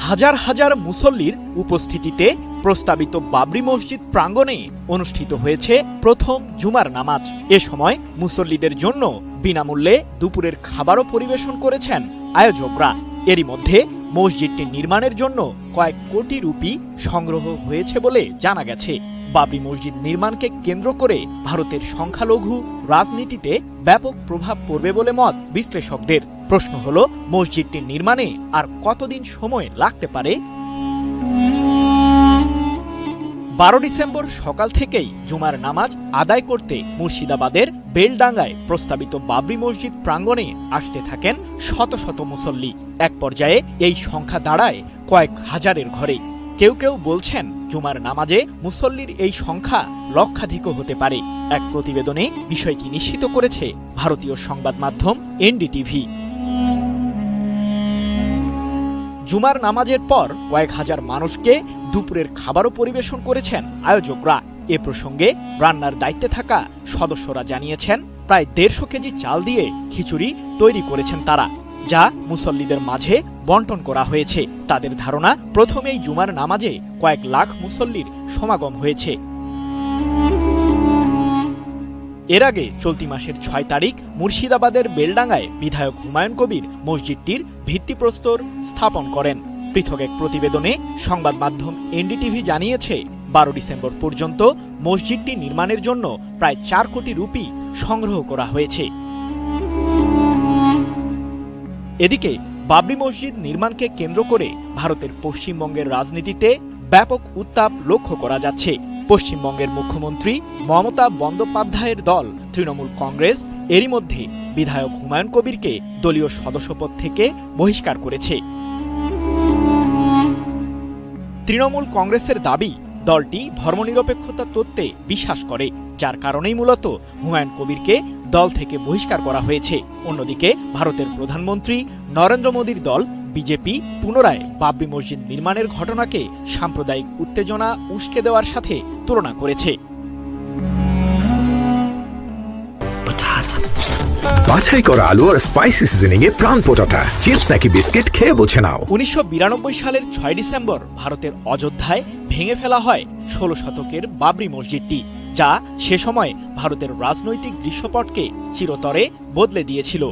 হাজার হাজার মুসল্লির উপস্থিতিতে প্রস্তাবিত বাবরি মসজিদ প্রাঙ্গণে অনুষ্ঠিত হয়েছে প্রথম জুমার নামাজ। এ সময় মুসল্লিদের জন্য বিনামূল্যে দুপুরের খাবারও পরিবেশন করেছেন আয়োজকরা। এরই মধ্যে মসজিদটি নির্মাণের জন্য কয়েক কোটি রুপি সংগ্রহ হয়েছে বলে জানা গেছে। বাবরি মসজিদ নির্মাণকে কেন্দ্র করে ভারতের সংখ্যালঘু রাজনীতিতে ব্যাপক প্রভাব পড়বে বলে মত বিশ্লেষকদের। প্রশ্ন হলো, মসজিদটি নির্মাণে আর কতদিন সময় লাগতে পারে? 12 ডিসেম্বর সকাল থেকেই জুমার নামাজ আদায় করতে মুর্শিদাবাদের বেলডাঙ্গায় প্রস্তাবিত বাবরি মসজিদ প্রাঙ্গণে আসতে থাকেন শত শত মুসল্লি। এক পর্যায়ে এই সংখ্যা দাঁড়ায় কয়েক হাজারের ঘরে। কেউ কেউ বলছেন, জুমার নামাজে মুসল্লির এই সংখ্যা লক্ষাধিকও হতে পারে। এক প্রতিবেদনে বিষয়টি নিশ্চিত করেছে ভারতীয় সংবাদ মাধ্যম এনডিটিভি। জুমার নামাজের পর কয়েক হাজার মানুষকে দুপুরের খাবারও পরিবেশন করেছেন আয়োজকরা। এ প্রসঙ্গে রান্নার দায়িত্বে থাকা সদস্যরা জানিয়েছেন, প্রায় 150 কেজি চাল দিয়ে খিচুড়ি তৈরি করেছেন তারা, যা মুসল্লিদের মাঝে বন্টন করা হয়েছে। তাদের ধারণা, প্রথমেই জুমার নামাজে কয়েক লাখ মুসল্লির সমাগম হয়েছে। এর আগে চলতি মাসের 6 তারিখ মুর্শিদাবাদের বেলডাঙ্গায় বিধায়ক হুমায়ুন কবির মসজিদটির ভিত্তিপ্রস্তর স্থাপন করেন। পৃথক এক প্রতিবেদনে সংবাদ মাধ্যম এনডিটিভি জানিয়েছে, 12 ডিসেম্বর পর্যন্ত মসজিদটি নির্মাণের জন্য প্রায় 4 কোটি রুপি সংগ্রহ করা হয়েছে। এদিকে বাবরি মসজিদ নির্মাণকে কেন্দ্র করে ভারতের পশ্চিমবঙ্গের রাজনীতিতে ব্যাপক উত্তাপ লক্ষ্য করা যাচ্ছে। পশ্চিমবঙ্গের মুখ্যমন্ত্রী মমতা বন্দ্যোপাধ্যায়ের দল তৃণমূল কংগ্রেস এরই মধ্যে বিধায়ক হুমায়ুন কবিরকে দলীয় সদস্যপদ থেকে বহিষ্কার করেছে। তৃণমূল কংগ্রেসের দাবি, দলটি ধর্মনিরপেক্ষতা তত্ত্বে বিশ্বাস করে, যার কারণেই মূলত হুমায়ুন কবিরকে দল থেকে বহিষ্কার করা হয়েছে। অন্যদিকে ভারতের প্রধানমন্ত্রী নরেন্দ্র মোদীর দল বিজেপি পুনরায় বাবরি মসজিদ নির্মাণের ঘটনাকে সাম্প্রদায়িক উত্তেজনা উস্কে দেওয়ার সাথে তুলনা করেছে। বাছাই করা আলু আর স্পাইসি সিজনিং এ প্রাণ পোটাটা চিপস নাকি বিস্কিট খেয়ে বোঝে নাও। 1992 সালের 6 ডিসেম্বর ভারতের অযোধ্যায় ভেঙে ফেলা হয় 16 শতকের বাবরি মসজিদটি, যা সে সময় ভারতের রাজনৈতিক দৃশ্যপটকে চিরতরে বদলে দিয়েছিল।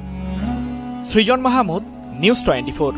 সৃজন মাহমুদ, নিউজ 24।